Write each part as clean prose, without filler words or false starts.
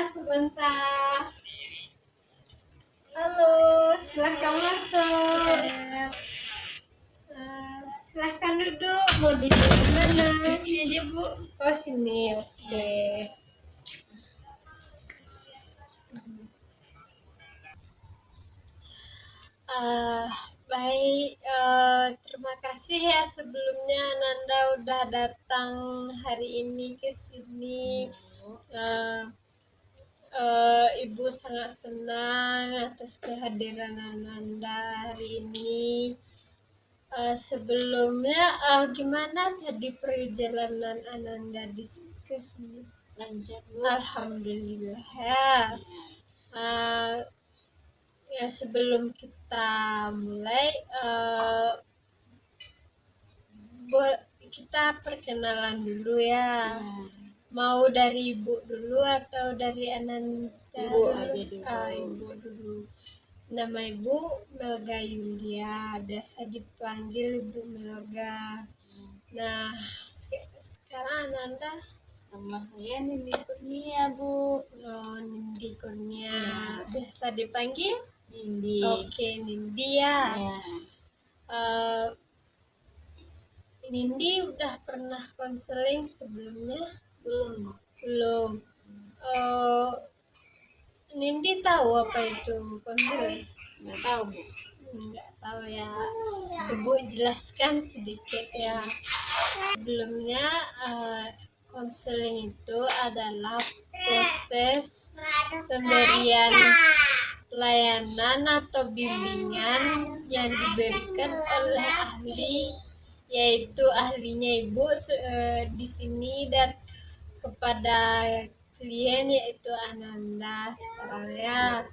sebentar. Halo, silahkan masuk. Silahkan duduk. Mau duduk di mana? Di sini aja, Bu. Oh, sini. Oke. Baik, terima kasih ya sebelumnya Nanda udah datang hari ini ke sini. Ibu sangat senang atas kehadiran Nanda hari ini. Sebelumnya gimana tadi perjalanan Ananda ke sini? Lancar, Bu. Alhamdulillah ya. Ya sebelum kita mulai kita perkenalan dulu ya. Mau dari Ibu dulu atau dari Ananda? Ibu aja dulu. Ibu dulu. Nama Ibu Melga Yulia, biasa dipanggil Ibu Melga. Nah, sekarang Ananda? Nama saya Nindi Kurnia, Bu. Oh, Nindi Kurnia. Biasa dipanggil? Nindi. Oke, Nindi ya. Nindi udah pernah konseling sebelumnya? Belum. Nindi tahu apa itu konseling? Nggak tahu, Bu. Nggak tahu ya. Ibu jelaskan sedikit ya. Sebelumnya konseling itu adalah proses pemberian layanan atau bimbingan yang diberikan oleh ahli, yaitu ahlinya Ibu di sini, dan kepada klien yaitu Ananda sekarang ya.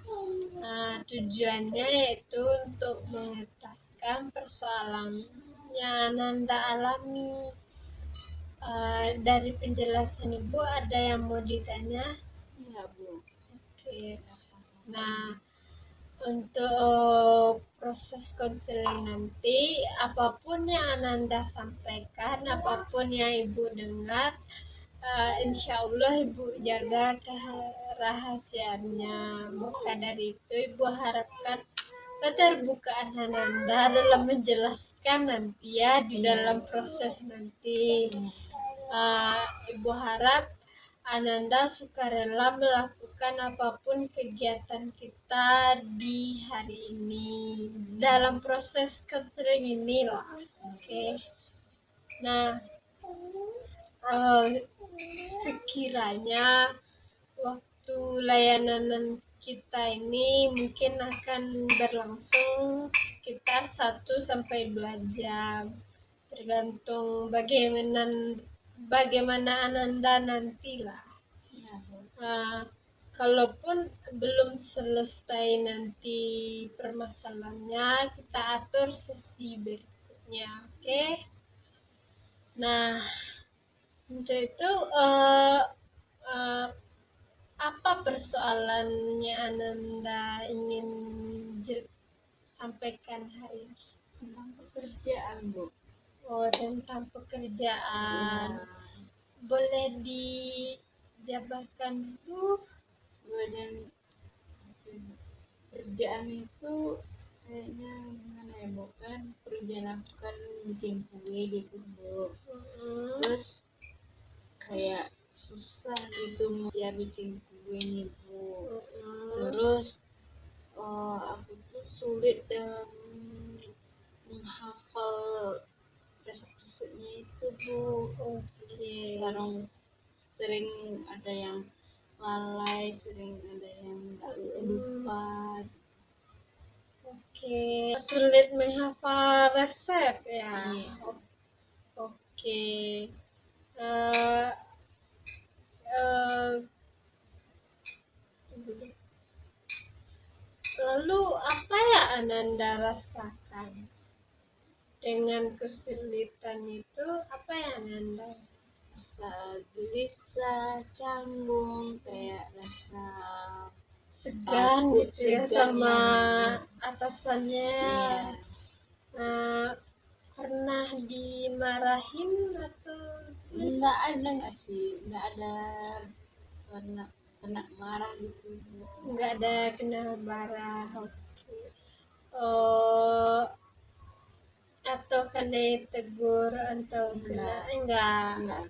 Tujuannya yaitu untuk mengentaskan persoalan yang Ananda alami. Dari penjelasan Ibu ada yang mau ditanya? Enggak, Bu. Oke. Nah, untuk proses konseling nanti, apapun yang Ananda sampaikan, apapun yang Ibu dengar, insya Allah Ibu jaga kerahasiaannya. Maka dari itu Ibu harapkan keterbukaan Ananda dalam menjelaskan nanti ya, di dalam proses nanti. Ibu harap Ananda sukarela melakukan apapun kegiatan kita di hari ini dalam proses konseling ini lah. Oke. Nah, sekiranya waktu layanan kita ini mungkin akan berlangsung sekitar 1-2 jam, tergantung bagaimana Ananda nantilah. Kalaupun belum selesai nanti permasalahannya, kita atur sesi berikutnya. Oke. Nah, untuk itu apa persoalannya Ananda ingin sampaikan hari ini? Tentang pekerjaan, Bu. Oh, tentang pekerjaan. Boleh dijabarkan dulu? Dan kerjaan itu kayaknya gimana ya, Bu? Kan pekerjaan aku kan bikin kue gitu, Bu. Terus kayak susah gitu ya bikin kue nih, Bu. Terus aku tuh sulit dalam menghafal resep-resepnya itu, Bu. Sekarang sering ada yang lalai, sering ada yang nggak lupa. Oke, sulit menghafal resep ya. Iya. Oke. Lalu apa ya Ananda rasakan dengan kesulitan itu? Apa yang Ananda rasakan? Rasa gelisah, canggung, kayak rasa segan takut, gitu ya sama atasannya. Pernah dimarahin atau nggak ada, nggak sih, nggak ada. Karena kena marah gitu Bu. nggak ada kena marah. Oke. Oh, atau kena tegur atau kena enggak. Enggak.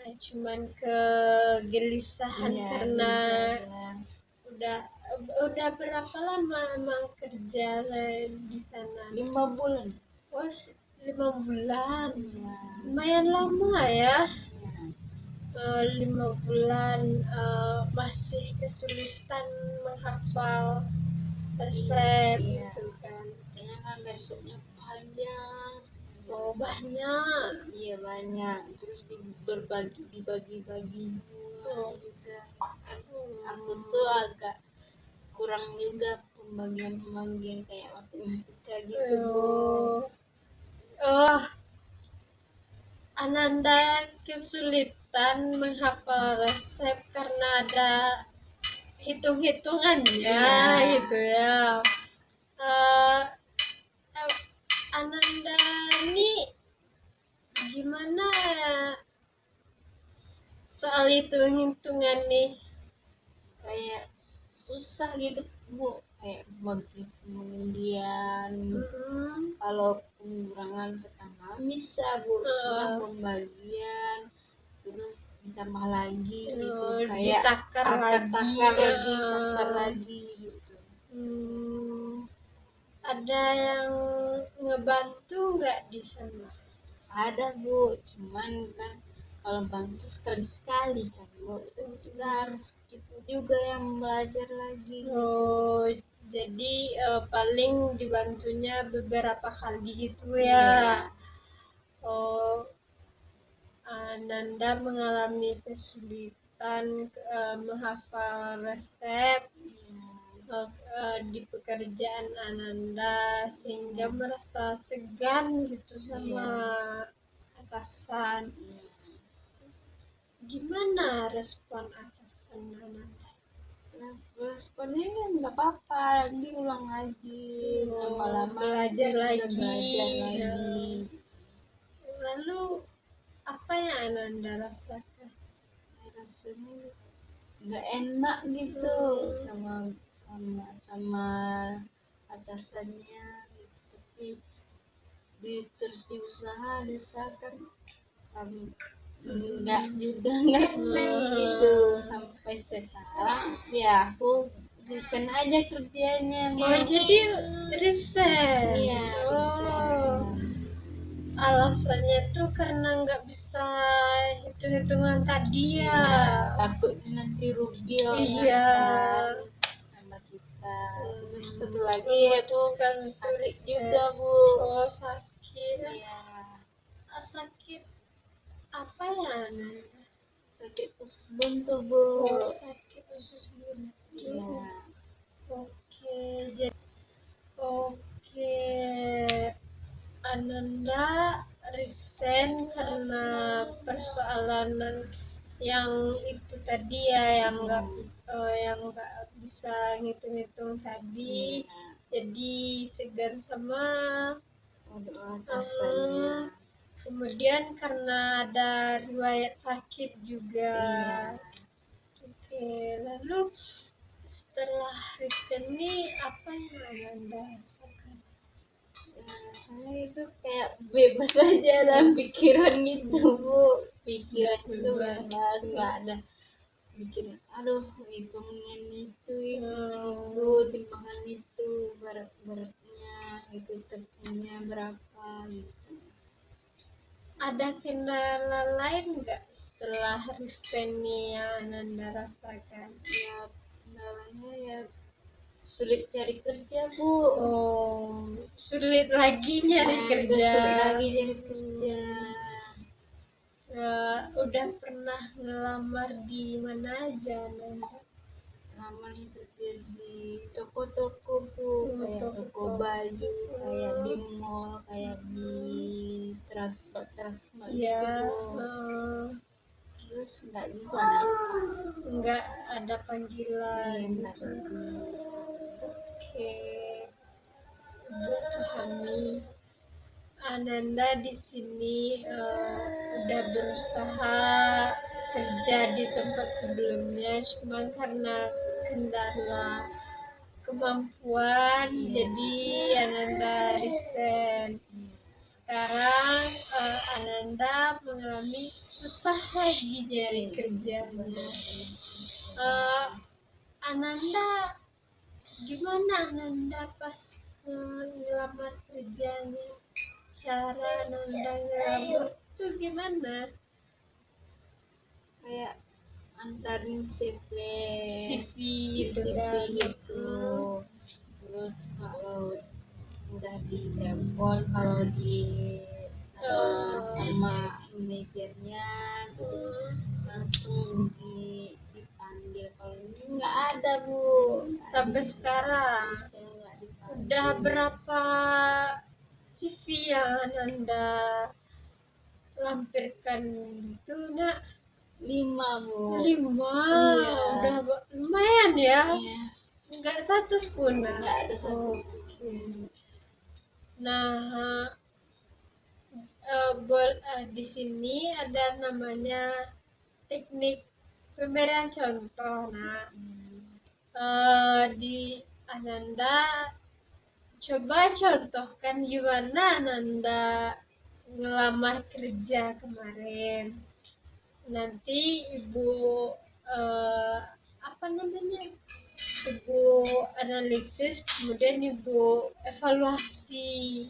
Nah, cuman kegelisahan Iya, karena bisa aja. udah udah berapa lama emang kerja di sana? 5 bulan. Oh, 5 bulan. Iya. Lumayan lama ya. Iya. 5 bulan masih kesulitan menghafal resep Iya. gitu kan. Kayaknya kan resepnya panjang. Oh, banyak. Iya banyak. Terus dibagi-bagi dua juga. Kan aku tuh agak kurang juga pembagian kayak matematika gitu Bu. Oh, Ananda kesulitan menghafal resep karena ada hitung-hitungannya gitu ya. Eh, Ananda ini gimana soal hitung-hitungan nih? Kayak susah gitu Bu, kayak bagi pembagian. Kalau pengurangan pertama bisa Bu, cuma pembagian terus ditambah lagi gitu, kayak ditakar takar lagi gitu. Ada yang ngebantu nggak di sana? Ada Bu, cuman kan kalau bantu sekali kan Bu, kita harus kita juga yang belajar lagi. Oh, jadi paling dibantunya beberapa kali gitu ya. Oh, Nanda mengalami kesulitan menghafal resep di pekerjaan Ananda sehingga merasa segan gitu sama atasan. Gimana respon atasan Ananda? Responnya kan nggak apa-apa, diulang lagi, lama-lama belajar lagi. lagi. Lalu apa yang Ananda rasakan? Rasanya nggak enak gitu sama atasannya gitu. Tapi terus diusahakan nggak enak gitu sampai sekarang ya aku resign aja kerjanya. Oh, jadi resign. Iya, resign. Alasannya tuh karena nggak bisa hitung-hitungan tadi ya. Takutnya nanti rugi lah Iya. sama kita. Terus satu lagi aku Memutuskan sakit resign juga Bu. Oh, sakit. Iya. Sakit apa ya, Nanda? Sakit usus buntu Bu. Oh, sakit usus buntu. Iya. Oke, oke. Ananda resign karena persoalan yang itu tadi ya, yang nggak bisa ngitung-ngitung tadi. Jadi segan sama atasannya. Kemudian karena ada riwayat sakit juga. Oke, lalu setelah resign ini apa yang Ananda rasakan? Saya itu kayak bebas aja dalam pikiran gitu Bu. Pikiran itu bebas, nggak ada bikin aduh hitungan itu timbangan itu beratnya itu tepungnya berapa gitu. Ada kendala lain nggak setelah resign yang Ananda rasakan? Ya kendalanya ya sulit cari kerja Bu. Oh, sulit lagi nyari kerja. Sulit lagi cari kerja. Udah pernah ngelamar di mana aja, Nanda? Ngelamar kerja di toko-toko Bu, kayak toko baju, kayak di mall, kayak di transport ya, gitu. Terus nggak ada panggilan. Oke, Ibu pahami. Ananda di sini udah berusaha kerja di tempat sebelumnya, cuma karena kendala kemampuan jadi Ananda resign. Sekarang Ananda mengalami susah lagi nyari kerjanya. Ananda gimana Ananda pas ngelamar kerjanya? Cara Ananda ngelamar tuh gimana? Kayak antarin CV gitu CV kan. gitu. Terus kalau udah ditelepon, kalau sama manajernya, terus langsung dipanggil. Kalau ini nggak ada, Bu. Sampai sekarang Nggak dipanggil. udah berapa CV yang Anda lampirkan itu, Nak? 5, Bu. 5. Iya. Udah lumayan ya. Iya. Enggak satu pun. Nggak ada satu. Nah, di sini ada namanya teknik pemberian contoh. Nah, di Ananda coba contohkan gimana Ananda ngelamar kerja kemarin. Nanti Ibu apa namanya? Ibu analisis, kemudian Ibu evaluasi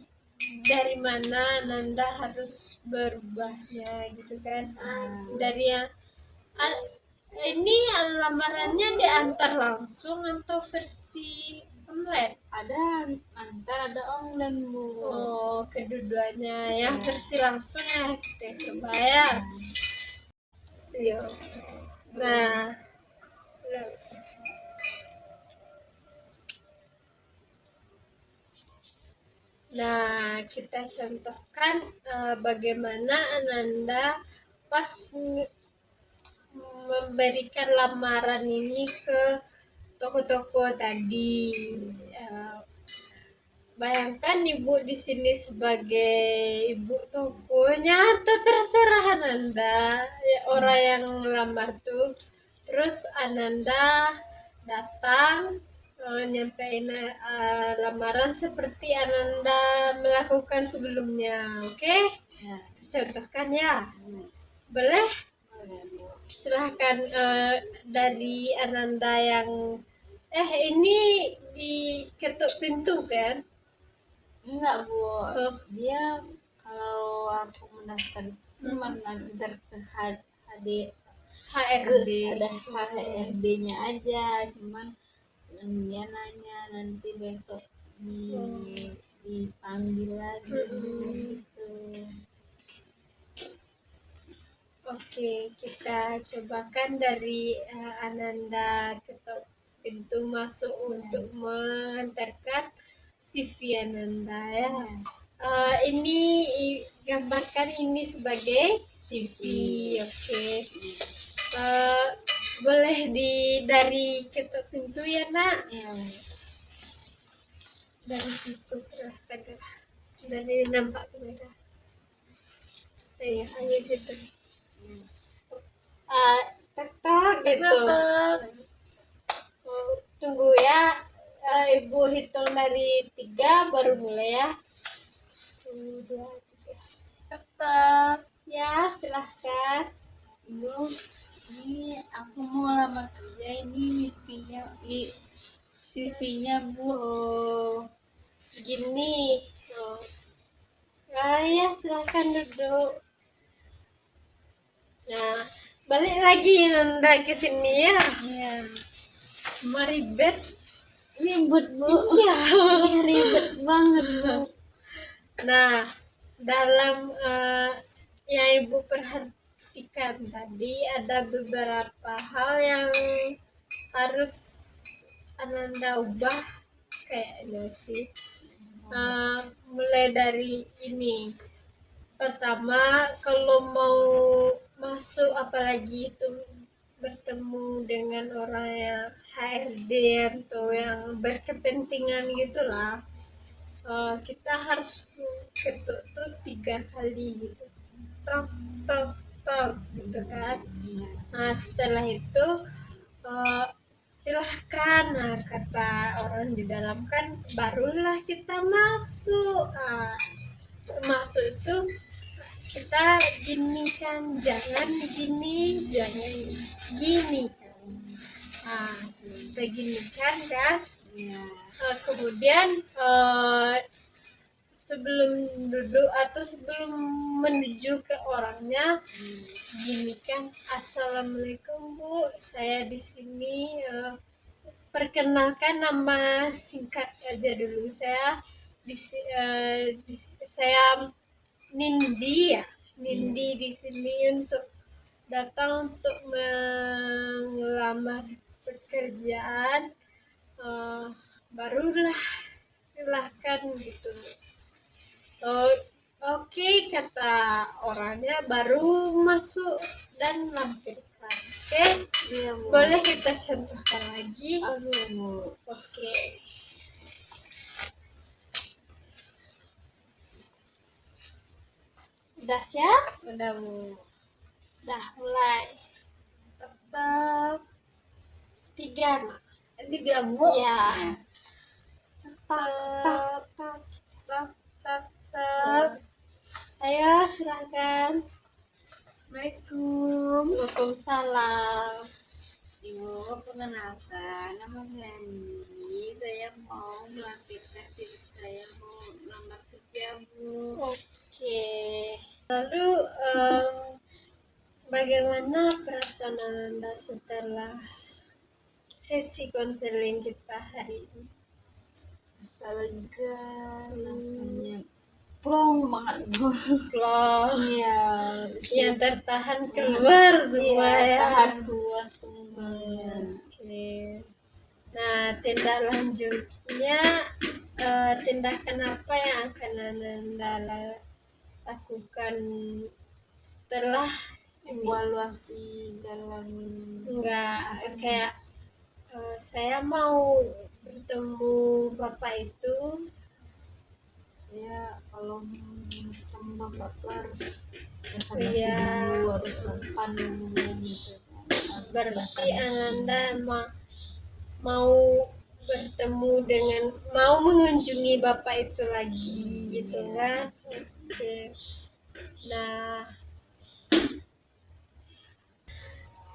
dari mana Ananda harus berubahnya gitu kan. Dari yang ini lamarannya diantar langsung atau versi online? Ada antar, ada online, Bu. Oh, kedua-duanya. Yang versi langsung ya kita coba ya. Yuk. Nah, kita contohkan bagaimana Ananda pas memberikan lamaran ini ke toko-toko tadi. Bayangkan Ibu di sini sebagai ibu tokonya atau terserah Ananda, ya, orang yang melamar tuh. Terus Ananda datang nyampein lamaran seperti Ananda melakukan sebelumnya, oke? Ya. Contohkan ya. Boleh? Silahkan dari Ananda yang ini diketuk pintu kan? Enggak, Bu. Dia kalau aku mendaftar mendaftar ke HRD. ada HRD-nya aja, cuman dia nanya nanti besok dipanggil lagi gitu. Oke, kita cobakan dari Ananda ketuk pintu masuk untuk mengantarkan CV Ananda ya. Ini gambarkan ini sebagai CV, oke. Boleh dari ketuk pintu ya, Nak? Ya. Dari situ silahkan. Dari nampak kamera. Saya hanya gitu. Tek gitu. Tunggu ya. Ibu hitung dari 3 baru mulai ya. 1, 2, 3. Ya, silahkan. Ibu, ini aku mau lamar kerja, ini CV-nya, Bu. Gini. Ya, silahkan duduk. Nah, balik lagi Nanda ke sini ya. Iya. Ribet, Bu. Iya. Ribet banget, Bu. Nah, dalam yang Ibu perhatikan tadi ada beberapa hal yang harus Ananda ubah kayaknya sih. Mulai dari ini. Pertama, kalau mau masuk apalagi itu bertemu dengan orang yang HRD atau yang berkepentingan gitulah, kita harus ketuk tuh 3 kali gitu, tok tok tok. gitu kan. Nah setelah itu silahkan, nah kata orang di dalam kan, barulah kita masuk. Masuk itu kita gini kan, jangan gini, jangan gini kan. Kita gini kan. Kemudian sebelum duduk atau sebelum menuju ke orangnya, gini kan, assalamualaikum Bu, saya di sini, perkenalkan nama singkat aja dulu, saya saya Nindi ya, Nindi di sini untuk datang untuk melamar pekerjaan. Barulah silahkan gitu. Oke, kata orangnya, baru masuk dan lampirkan. Oke, Iya, Bu. boleh kita contohkan lagi. Bu. Oke. Udah siap? Udah, Bu. Udah mulai. Tetap 3 nak. 3, Bu. Ya. Tetap. Ayo silakan. Assalamualaikum. Waalaikumsalam. Ibu, perkenalkan, nama saya Nindi. Saya mau melamar kasih, saya mau melamar kerja, Bu. Oke. Lalu bagaimana perasaan Anda setelah sesi konseling kita hari ini? Bisa lega, rasanya plong banget, Bu. Plong. Iya. Yang tertahan keluar semua ya. Tahan keluar semuanya. Oke. Nah, tindak lanjutnya, tindakan apa yang akan Anda lakukan setelah Evaluasi dalam enggak kayak saya mau bertemu Bapak itu, saya kalau sama Bapak harus basa-basi Iya. dulu, harus sopan dulu gitu. berarti Ananda mau bertemu dengan, mau mengunjungi Bapak itu lagi gitu kan. Oke. Nah,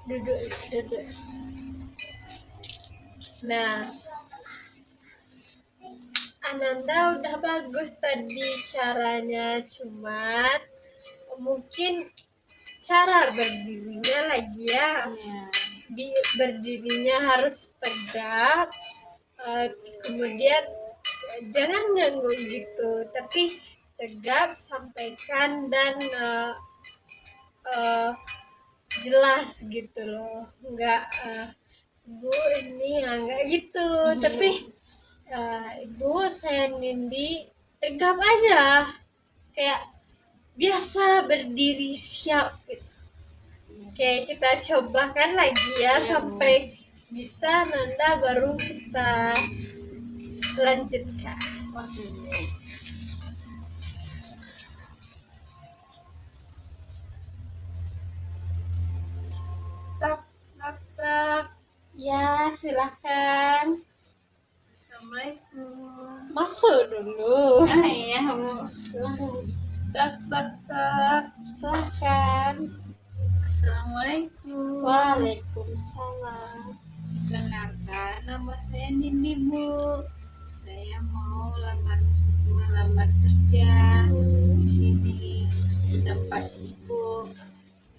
duduk. Nah, Ananda udah bagus tadi caranya, cuman mungkin cara berdirinya lagi ya. Berdirinya harus tegak, kemudian jangan nganggu gitu, tapi tegak, sampaikan dan jelas gitu loh, nggak Bu ini nggak gitu, tapi Ibu saya Nindi, tegap aja kayak biasa berdiri siap gitu. Oke, kita coba kan lagi ya, sampai bisa Nanda, baru kita lanjutkan. Tak. Ya, silahkan. Assalamualaikum. Masuk dulu. Iya, Bu. Tak. Silahkan. Assalamualaikum. Waalaikumsalam. Perkenalkan, nama saya Nindi, Bu. Saya mau melamar kerja di sini, di tempat Ibu.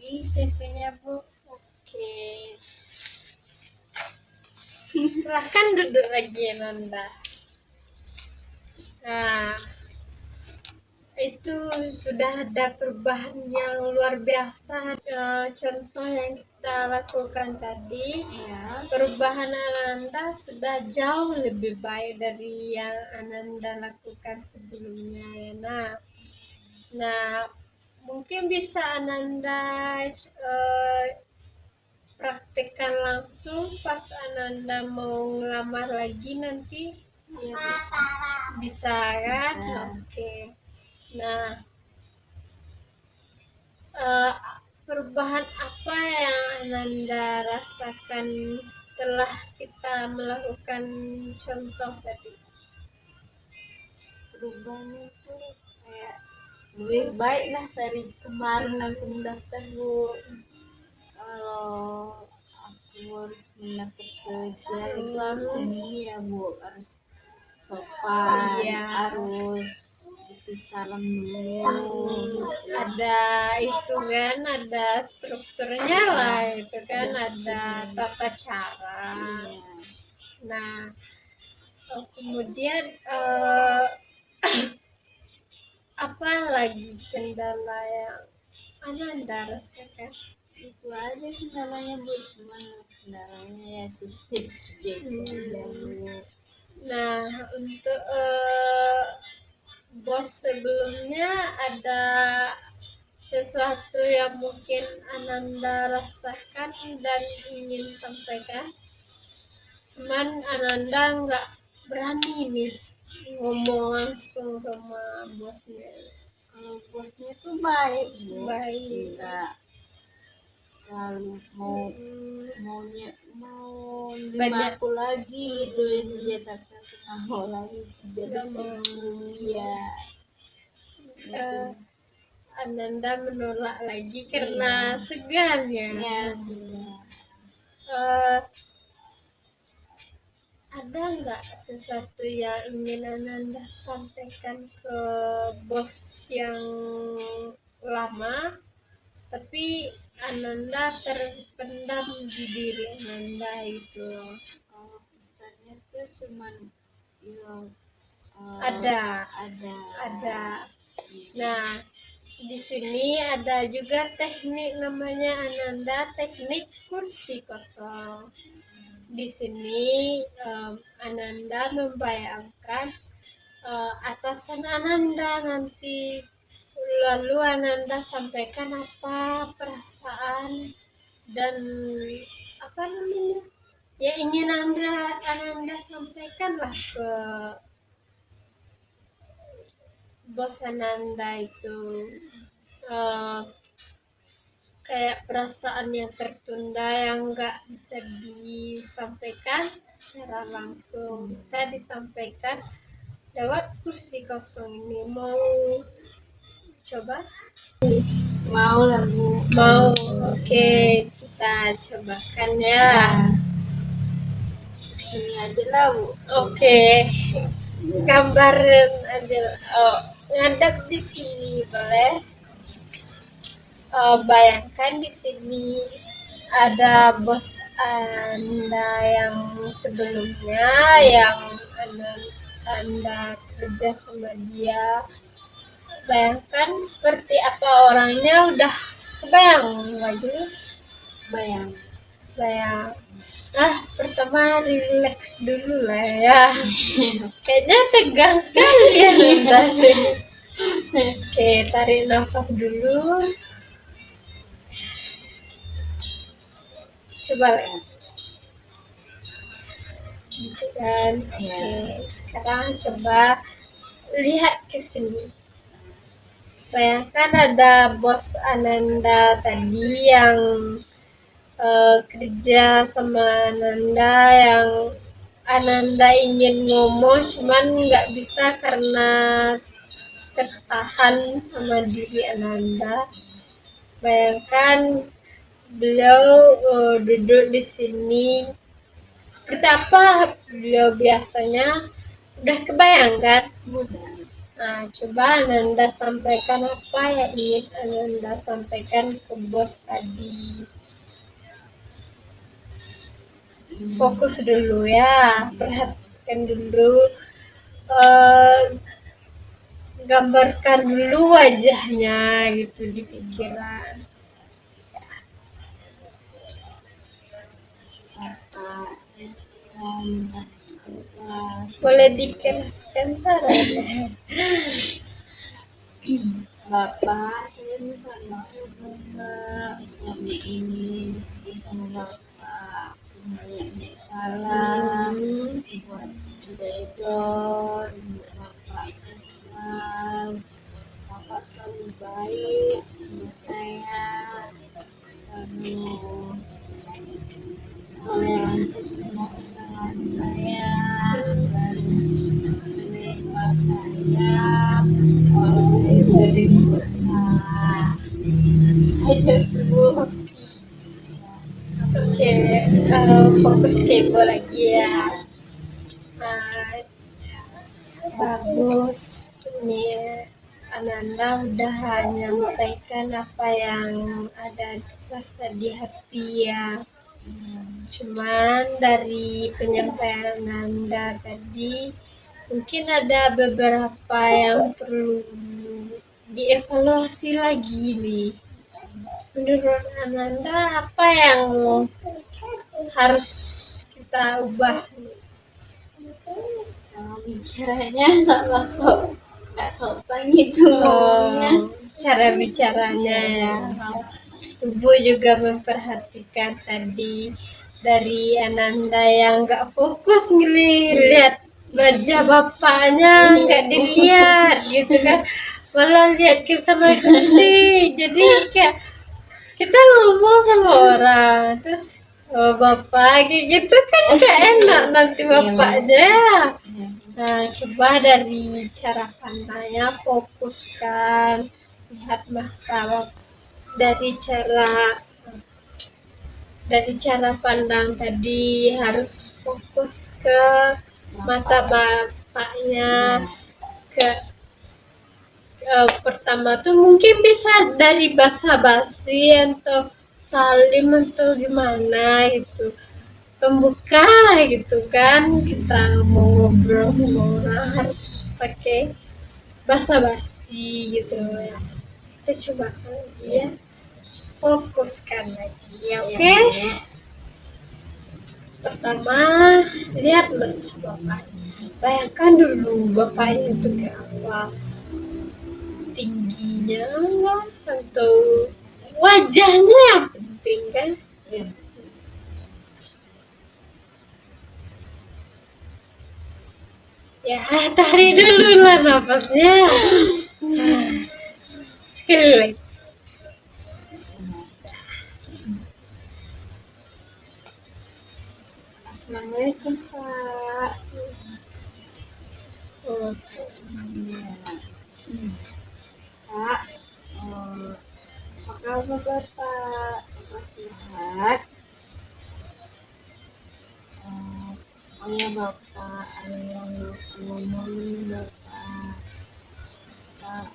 Ini CV-nya, Bu. Oke. Silahkan duduk lagi Nanda. Nah, itu sudah ada perubahan yang luar biasa. Contoh yang kita lakukan tadi, perubahan Ananda sudah jauh lebih baik dari yang Ananda lakukan sebelumnya ya. Nah, mungkin bisa Ananda praktekkan langsung pas Ananda mau ngelamar lagi nanti. Iya, Bisa kan? Bisa. Oke. Nah, perubahan apa yang Ananda rasakan setelah kita melakukan contoh tadi? Perubahannya itu kayak lebih baik lah dari kemarin aku mendaftar, Bu. Kalau aku harus mendaftar kerja itu harus ini ya, Bu, harus sopan, Iya. harus itu salam dulu. Ada itu kan, ada strukturnya lah itu kan, ada tata cara. Iya. Nah, kemudian apa lagi kendala yang Ananda rasakan? Itu aja kendalanya, Bu, cuman kendalanya ya sistem kerja itu aja, Bu. Nah, untuk bos sebelumnya ada sesuatu yang mungkin Ananda rasakan dan ingin sampaikan, cuman Ananda nggak berani nih ngomong langsung sama bosnya. Kalau bosnya itu baik, Bu. Baik. Enggak terlalu mau nerima Banyak. aku lagi gitu ya, tapi aku nggak mau lagi kerja di Nggak mau. situ ya. Ananda menolak lagi karena segan ya. Ya sudah. Ada nggak sesuatu yang ingin Ananda sampaikan ke bos yang lama, tapi Ananda terpendam di diri Ananda itu? Kalau pesannya tuh cuman ya, Ada. ada. Nah, di sini ada juga teknik namanya Ananda teknik kursi kosong. Di sini Ananda membayangkan atasan Ananda nanti, lalu Ananda sampaikan apa perasaan dan apa namanya ya ingin Ananda sampaikan lah ke bos Ananda itu, kayak perasaan yang tertunda yang nggak bisa disampaikan secara langsung, bisa disampaikan lewat kursi kosong ini. Mau coba? Mau lah, Bu. Mau. Oke, kita cobakan ya. Sini aja lah, Bu. Oke, gambarin aja. Ngadep di sini boleh. Bayangkan di sini ada bos Anda yang sebelumnya, yang Anda kerja sama dia. Bayangkan seperti apa orangnya, udah kebayang aja? Bayang. Pertama relax dulu lah ya. Kayaknya tegang sekali ya Linda. Oke, tarik nafas dulu. Coba lihat. Gitu kan. Oke, sekarang coba lihat ke sini. Bayangkan ada bos Ananda tadi yang kerja sama Ananda, yang Ananda ingin ngomong cuman nggak bisa karena tertahan sama diri Ananda. Bayangkan beliau duduk di sini seperti apa beliau biasanya, udah kebayang kan? Nah, coba Ananda sampaikan apa yang ingin Ananda sampaikan ke bos tadi. Fokus dulu ya, perhatikan dulu, gambarkan dulu wajahnya gitu di pikiran. Boleh dikeraskan sarannya. Bapak, saya minta maaf Bapak, kami ini sama Bapak banyak salah, buat bedor, Bapak kesal, Bapak selalu baik sama saya, kesalahan saya, selalu menerima saya kalau saya sering buat salah. Aja semua. Oke, fokus ke ibu lagi ya. Bagus, ini Ananda udah menyampaikan apa yang ada rasa di hati ya. Cuman dari penyampaian Ananda tadi mungkin ada beberapa yang perlu dievaluasi lagi nih. Menurut Ananda apa yang harus kita ubah? Bicaranya salah nggak sopan gitu ngomongnya. Cara bicaranya ya. Ibu juga memperhatikan tadi dari Ananda yang nggak fokus ngelihat wajah bapaknya, nggak dilihat gitu kan, malah lihat ke sana sini. Jadi kayak kita ngomong sama orang terus bapak kayak gitu kan nggak enak nanti bapaknya. Nah, coba dari cara pandangnya fokuskan, lihat masalah dari cara pandang tadi, harus fokus ke mata bapaknya. Pertama tuh mungkin bisa dari basa-basi atau salim atau gimana gitu, pembuka lah gitu kan, kita mau ngobrol sama orang harus pakai basa-basi gitu ya. Kita coba lagi ya, fokuskan lagi ya. Oke. Pertama, lihat mata bapaknya, bayangkan dulu bapaknya itu kayak apa, tingginya lah atau wajahnya yang penting kan. Ya, tarik dulu lah nafasnya. Sekali lagi. Assalamualaikum Pak. Pak, apa kabar Bapak? Apa sehat? Oh ya Bapak, ada yang ngomongin Bapak. Pak,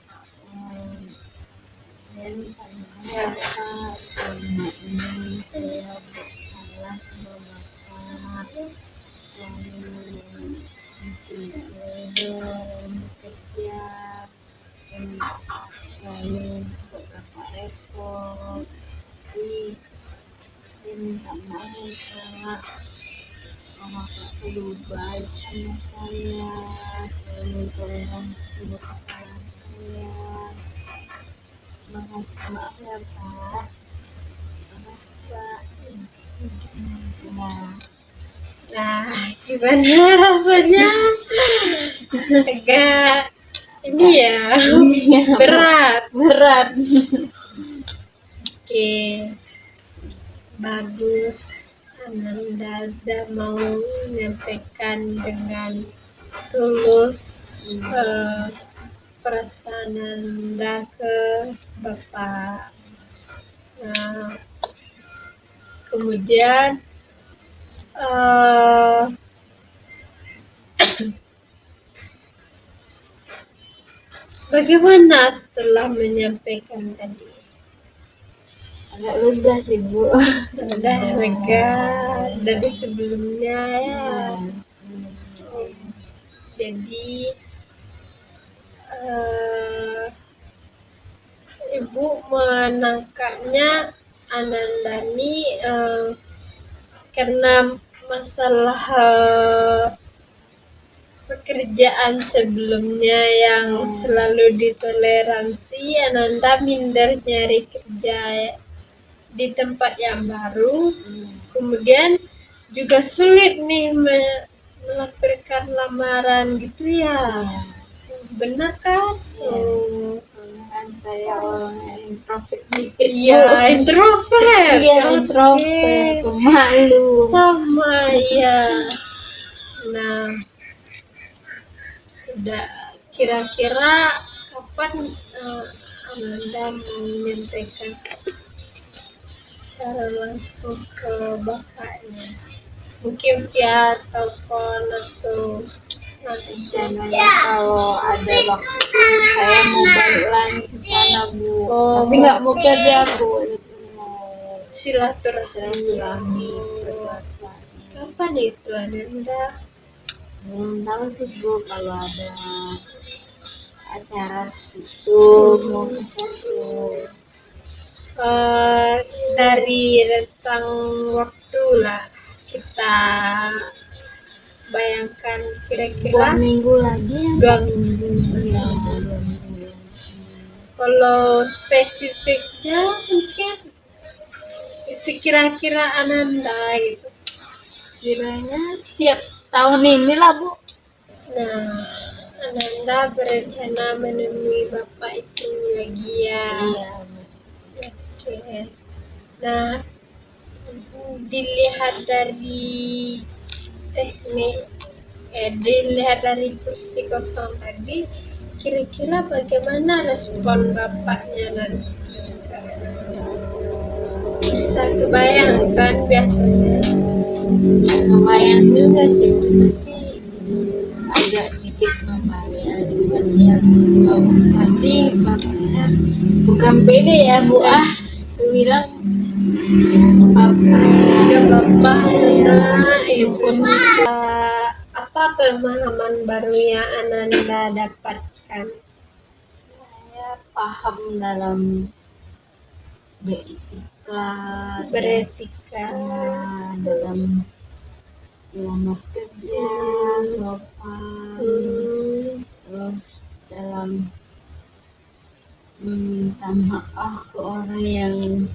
saya minta maaf Pak, selama ini saya bersalah sama Bapak. Selalu bikin kode kerja dan selalu buat Bapak repot. Jadi saya minta maaf Pak. Bapak selalu baik sama saya, selalu toleransi sama kesalahan saya. Makasih, maaf ya Pak. Maaf Pak. Nah, gimana rasanya? Agak ini ya, berat. Oke, bagus. Ananda mau menyampaikan dengan tulus perasaan Anda ke Bapak. Nah, kemudian bagaimana setelah menyampaikan tadi? Agak lega sih Bu. Udah lega dari sebelumnya ya. Jadi Ibu menangkapnya Anandani karena masalah pekerjaan sebelumnya yang selalu ditoleransi, Ananda minder nyari kerja di tempat yang baru, kemudian juga sulit nih melampirkan lamaran gitu ya. Benar kan? Kan saya orangnya introvert dikit. Iya, introvert. Iya, introvert. malu. Sama ya. Nah, udah kira-kira kapan Ananda menyampaikan secara langsung ke bapaknya? Mungkin via telepon atau langsung. Rencananya kalau ada waktu saya mau balik lagi ke sana, Bu. Oh, Tapi nggak mau kerja, Bu. Mau silaturahmi. ke bapak. Kapan itu Ananda? Belum tahu sih, Bu, kalau ada acara di situ mau ke situ. Dari rentang waktu lah kita bayangkan Dua kira-kira minggu lagi ya. 2 minggu. Iya, 2 minggu. Kalau spesifiknya mungkin sekira-kira Ananda gitu. Kiranya siap tahun ini lah, Bu. Nah, Ananda berencana menemui bapak itu lagi ya. Iya, Bu. Oke. Nah, dilihat dari teknik, dilihat dari kursi kosong tadi, kira-kira bagaimana respon bapaknya nanti? Bisa kebayangkan biasanya. Lumayan juga sih, Bu, tapi agak dikit lumayan. Cuman ya pasti bapaknya bukan pede ya, Bu. Dia bilang apa Ada bapak itu pun apa pemahaman baru yang Ananda dapatkan? saya paham dalam beretika, dalam melamar kerja, sopan, terus dalam meminta maaf ke orang yang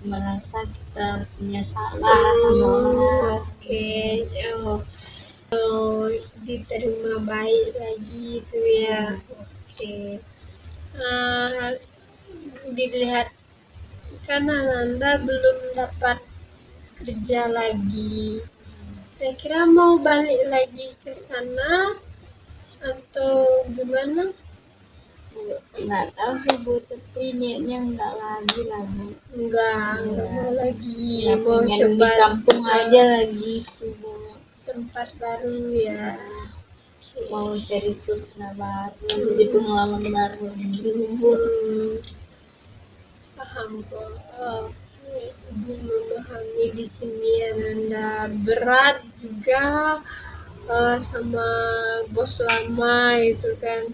merasa kita punya salah sama orang. Oke, diterima baik lagi itu ya. Oke. Dilihat kan Ananda belum dapat kerja lagi. Kira-kira mau balik lagi ke sana atau gimana? Nggak tahu sih, Bu, tapi niatnya nggak lagi lah, Bu. Enggak mau lagi. Ya, Mau pengen di coba kampung aja lagi tuh, Bu. tempat baru ya. Mau cari susna baru, jadi pengalaman baru gitu, Bu. Paham kok. Ibu memahami di sini Ananda berat juga sama bos lama itu kan,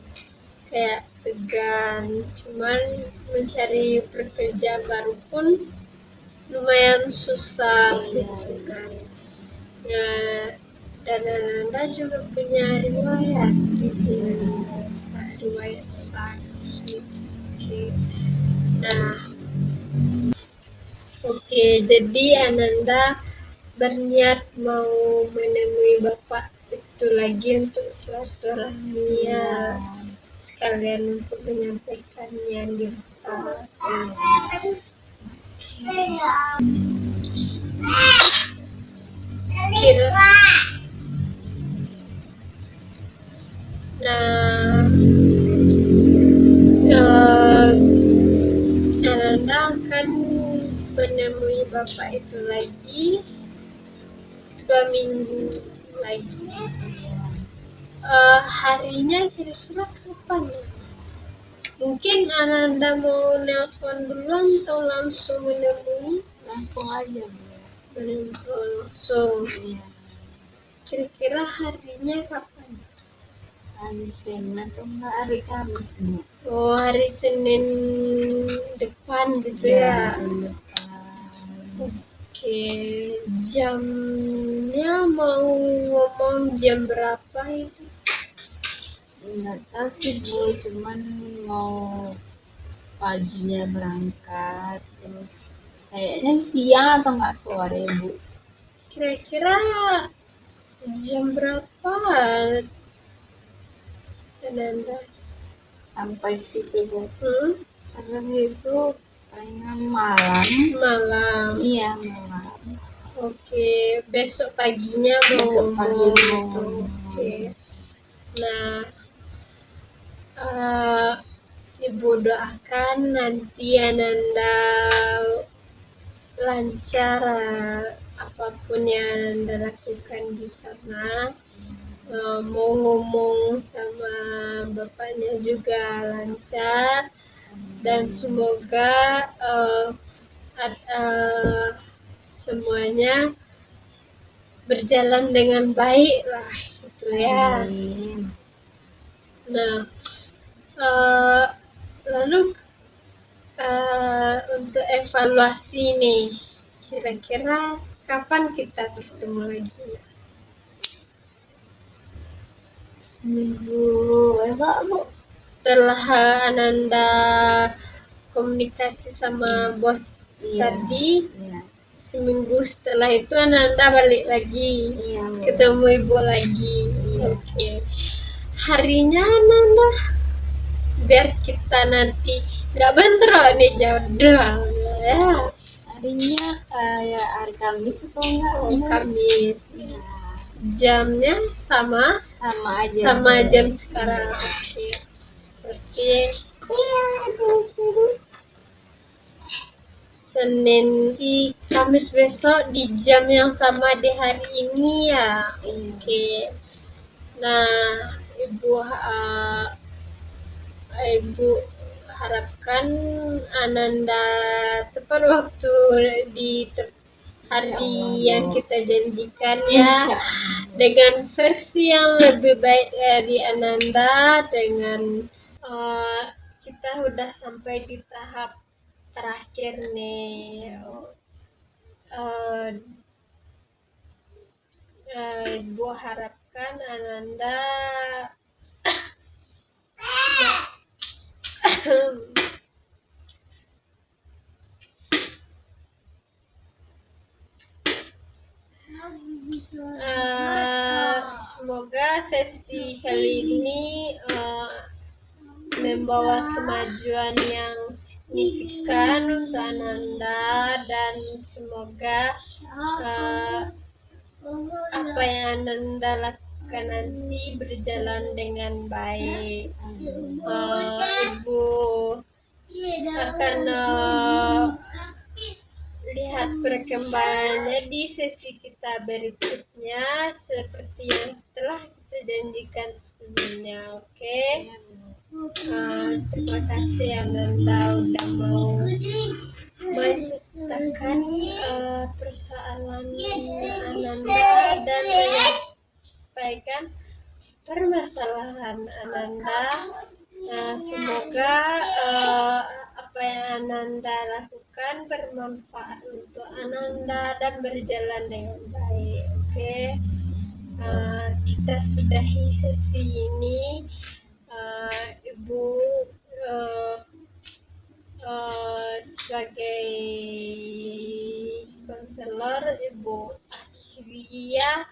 kayak segan. Cuman mencari pekerja baru pun lumayan susah gitu kan. Dan Ananda juga punya riwayat di sini, riwayat sakit. Nah, oke, jadi Ananda berniat mau menemui bapak itu lagi untuk silaturahmi ya, sekalian untuk menyampaikan yang dirasakan. Nah, Ananda akan menemui bapak itu lagi 2 minggu lagi. Harinya kira-kira kapan ya? Mungkin Ananda mau nelpon duluan atau langsung menemui? Langsung aja, Bu. Langsung. Iya. Kira-kira harinya kapan? Hari Senin atau enggak hari Kamis, Bu? Oh, hari Senin depan gitu ya. Senin depan. Oke, jamnya mau ngomong jam berapa itu? Nggak tahu sih, Bu, cuman mau paginya berangkat, terus kayaknya siang atau nggak sore, Bu. Kira-kira jam berapa Ananda Sampai situ, Bu. Karena itu palingan malam. malam? Iya, malam. Oke, besok paginya mau Besok pagi ngomong mau gitu. ngomong. Oke. Nah, eh, Ibu doakan nanti Ananda lancar, apapun yang Anda lakukan di sana. Mau ngomong sama bapaknya juga lancar, dan semoga semuanya berjalan dengan baik lah, gitu ya. Amin. Nah, eh, lalu untuk evaluasi nih, kira-kira kapan kita bertemu lagi? Seminggu besok Bu. Setelah Ananda komunikasi sama bos tadi, Iya. seminggu setelah itu Ananda balik lagi, Iya, Bu. ketemu ibu lagi. Iya. Oke. Harinya Ananda, biar kita nanti nggak bentrok nih jodoh ya. Harinya kayak hari Kamis atau enggak? Kamis. Iya. Jamnya sama Sama aja. jam sekarang. Oke. Berarti Senin di Kamis besok di jam yang sama di hari ini ya. Oke. Nah, Ibu harapkan Ananda tepat waktu di hari yang kita janjikan ya, dengan versi yang lebih baik dari Ananda. Dengan kita udah sampai di tahap terakhir nih. Ibu harapkan Ananda semoga sesi kali ini membawa kemajuan yang signifikan untuk Ananda, dan semoga apa yang Ananda lakukan nanti berjalan dengan baik. Ibu akan lihat perkembangannya di sesi kita berikutnya, seperti yang telah kita janjikan sebelumnya. Oke. Terima kasih Ananda udah mau menceritakan persoalan Ananda dan menyampaikan permasalahan Ananda. Semoga apa yang Ananda lakukan bermanfaat untuk Ananda dan berjalan dengan baik. Oke. Kita sudahi sesi ini. Ibu sebagai konselor, Ibu akhiri ya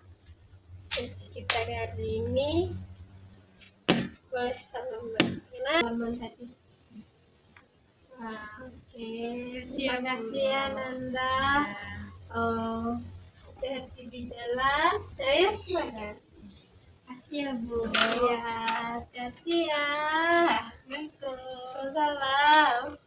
sesi kita hari ini. Boleh salaman tadi. Oke, terima kasih ya Nanda. Hati-hati di jalan. Ayo silakan. Kasih ya Bu. Ya, hati-hati ya. Waalaikumsalam.